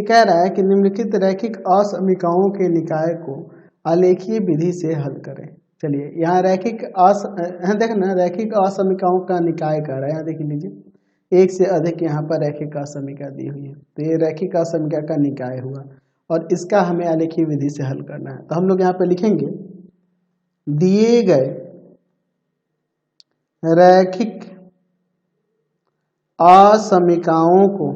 ये कह रहा है कि निम्नलिखित रैखिक असमीकाओं के निकाय को आलेखीय विधि से हल करें। चलिए यहाँ देखें ना, रैखिक असमीकाओं का निकाय कह रहा है। यहाँ देख लीजिए एक से अधिक यहाँ पर रैखिक असमीका दी हुई है, तो ये रैखिक असमीका का निकाय हुआ और इसका हमें आलेखीय विधि से हल करना है। तो हम लोग यहाँ पर लिखेंगे दिए गए रैखिक असमीकाओं को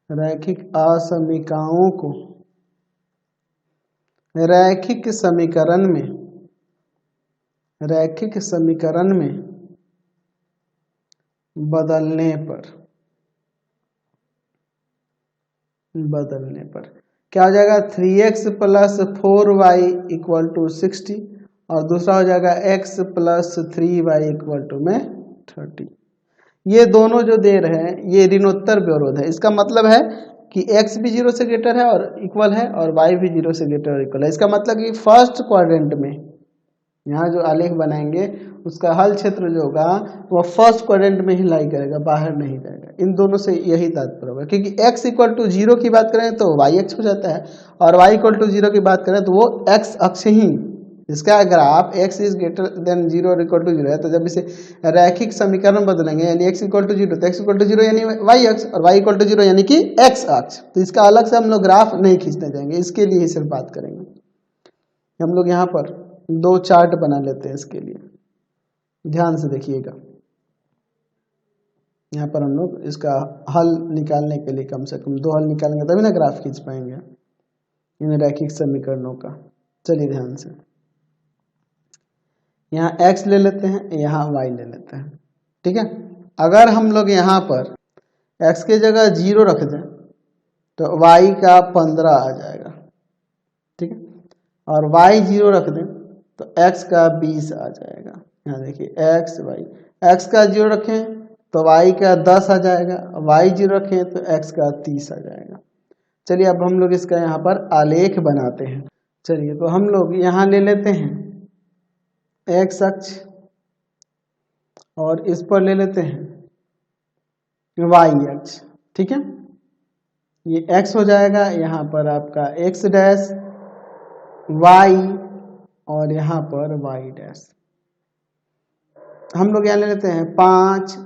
रैखिक असमीकाओं को रैखिक समीकरण में बदलने पर क्या हो जाएगा, 3x + 4y = 60 और दूसरा हो जाएगा x + 3y = 30। ये दोनों जो दे रहे हैं ये ऋणोत्तर व्यवरोध है। इसका मतलब है कि x भी 0 से ग्रेटर है और इक्वल है और y भी 0 से ग्रेटर और इक्वल है। इसका मतलब कि फर्स्ट क्वाड्रेंट में यहाँ जो आलेख बनाएंगे उसका हल क्षेत्र जो होगा वो फर्स्ट क्वाड्रेंट में ही लाई करेगा, बाहर नहीं जाएगा। इन दोनों से यही तात्पर्य होगा, क्योंकि x = 0 की बात करें तो y अक्ष हो जाता है और y = 0 की बात करें तो वो x अक्ष ही। इसका ग्राफ x > 0 = 0 है, तो जब इसे रैखिक समीकरण बदलेंगे यानी x = 0 तो x = 0 यानी y अक्ष और y = 0 यानी कि x अक्ष। तो इसका अलग से हम लोग ग्राफ नहीं खींचने जाएंगे, इसके लिए ही सिर्फ बात करेंगे। हम लोग यहाँ पर दो चार्ट बना लेते हैं इसके लिए, ध्यान से देखिएगा। यहाँ पर हम लोग इसका हल निकालने के लिए कम से कम दो हल निकालेंगे तभी ना ग्राफ खींच पाएंगे इन रैखिक समीकरणों का। चलिए ध्यान से, यहाँ x ले लेते हैं, यहाँ y ले लेते हैं, ठीक है। अगर हम लोग यहाँ पर x के जगह 0 रख दें तो y का 15 आ जाएगा, ठीक है, और y 0 रख दें तो x का 20 आ जाएगा। यहाँ देखिए x का 0 रखें तो y का 10 आ जाएगा, y 0 रखें तो x का 30 आ जाएगा। चलिए अब हम लोग इसका यहाँ पर आलेख बनाते हैं। चलिए तो हम लोग यहाँ ले लेते हैं x अक्ष और इस पर ले लेते हैं y अक्ष, ठीक है। ये x हो जाएगा, यहाँ पर आपका x डैश, y और यहाँ पर y डैश। हम लोग यहाँ ले लेते हैं 5,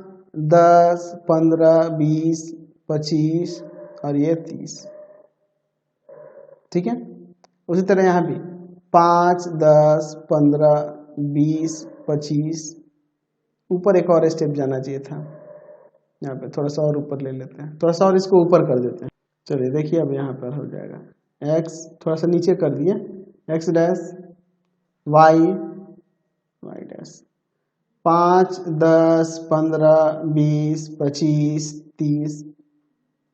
10, 15, 20, 25 और ये 30, ठीक है। उसी तरह यहाँ भी 5, 10, 15, 20, 25, ऊपर एक और स्टेप जाना चाहिए था, यहाँ पे थोड़ा सा और ऊपर ले लेते हैं, थोड़ा सा और इसको ऊपर कर देते हैं। चलिए देखिए अब यहाँ पर हो जाएगा x, थोड़ा सा नीचे कर दिए, x डैश, y डैश, 5, 10, 15, 20, 25, 30,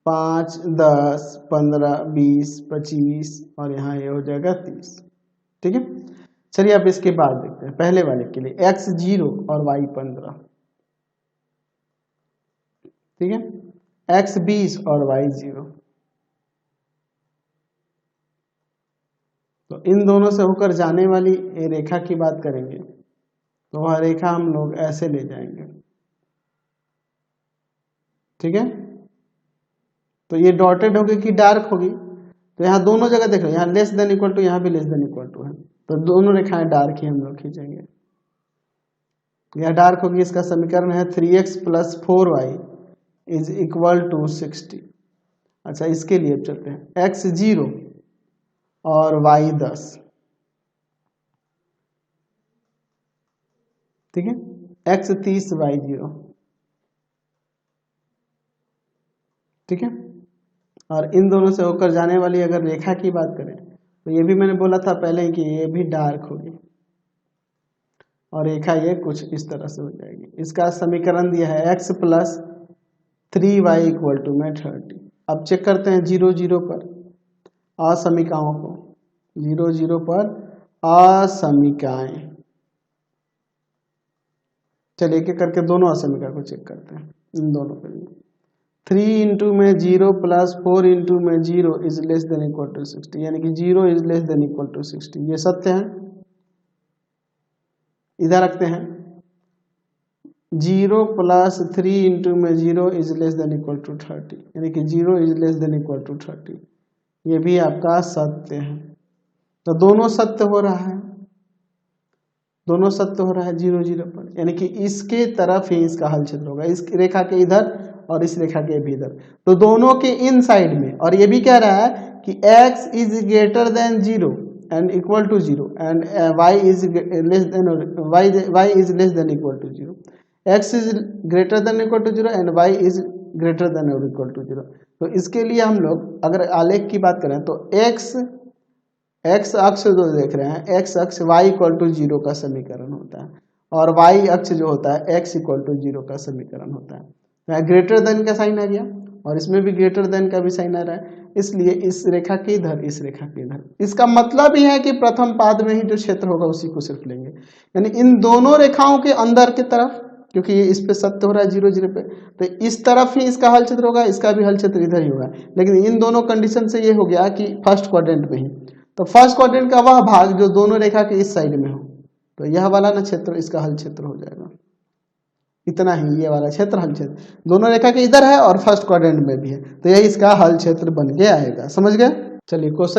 5, 10, 15, 20, 25 और यहाँ ये हो जाएगा 30, ठीक है। चलिए अब इसके बाद देखते हैं पहले वाले के लिए x 0 और y 15, ठीक है, x 20 और y 0। तो इन दोनों से होकर जाने वाली रेखा की बात करेंगे तो वह रेखा हम लोग ऐसे ले जाएंगे, ठीक है। तो ये डॉटेड होगी कि डार्क होगी, तो यहाँ दोनों जगह देख लो, यहाँ लेस देन इक्वल टू, यहाँ भी लेस देन इक्वल टू है, तो दोनों रेखाएं डार्क ही हम लोग खींचेंगे। यह डार्क होगी, इसका समीकरण है 3x + 4y = 60। अच्छा इसके लिए अब चलते हैं x 0 और y 10, ठीक है, x 30 y 0, ठीक है। और इन दोनों से होकर जाने वाली अगर रेखा की बात करें तो ये भी मैंने बोला था पहले कि ये भी डार्क होगी और रेखा ये कुछ इस तरह से हो जाएगी। इसका समीकरण दिया है x + 3y = 30। अब चेक करते हैं 0, 0 पर असमीकाओं को, 0, 0 पर असमीकाएं। चलिए एक एक करके दोनों असमीका को चेक करते हैं, इन दोनों के लिए। 3 × में 0 + 4 × में 0 > 60, यानी कि 0 > 60, ये सत्य है। इधर रखते हैं 0 प्लस 3 इंटू में 0 is less than equal to 30, यानी कि 0 is less than equal to 30, ये भी आपका सत्य है। तो दोनों सत्य हो रहा है, दोनों सत्य हो रहा है 0 0 पर, यानी कि इसके तरफ ही इसका हल क्षेत्र होगा, इस रेखा के इधर और इस रेखा के भी इधर, तो दोनों के इन साइड में। और ये भी कह रहा है कि x is greater than 0 and equal to 0 and y is less than y is less than equal to 0, x is greater than equal to 0 and y is greater than और इक्वल टू 0। तो इसके लिए हम लोग अगर आलेख की बात करें तो x अक्ष जो देख रहे हैं, x अक्ष y इक्वल टू 0 का समीकरण होता है और y अक्ष जो होता है x इक्वल टू 0 का समीकरण होता है। यहाँ ग्रेटर देन का साइन आ गया और इसमें भी ग्रेटर देन का भी साइन आ रहा है, इसलिए इस रेखा के इधर, इस रेखा के इधर। इसका मतलब ही है कि प्रथम पाद में ही जो क्षेत्र होगा उसी को सिर्फ लेंगे, यानी इन दोनों रेखाओं के अंदर की तरफ, क्योंकि ये इस पे सत्य हो रहा है 0 0 पे, तो इस तरफ ही इसका हल क्षेत्र होगा, इसका भी हल क्षेत्र इधर ही होगा। लेकिन इन दोनों कंडीशन से ये हो गया कि फर्स्ट क्वाड्रेंट में ही, तो फर्स्ट क्वाड्रेंट का वह भाग जो दोनों रेखा के इस साइड में हो, तो यह वाला ना क्षेत्र इसका हल क्षेत्र हो जाएगा। इतना ही, ये वाला क्षेत्र हल क्षेत्र दोनों रेखा के इधर है और फर्स्ट क्वाड्रेंट में भी है, तो यही इसका हल क्षेत्र बन के आएगा। समझ गए? चलिए क्वेश्चन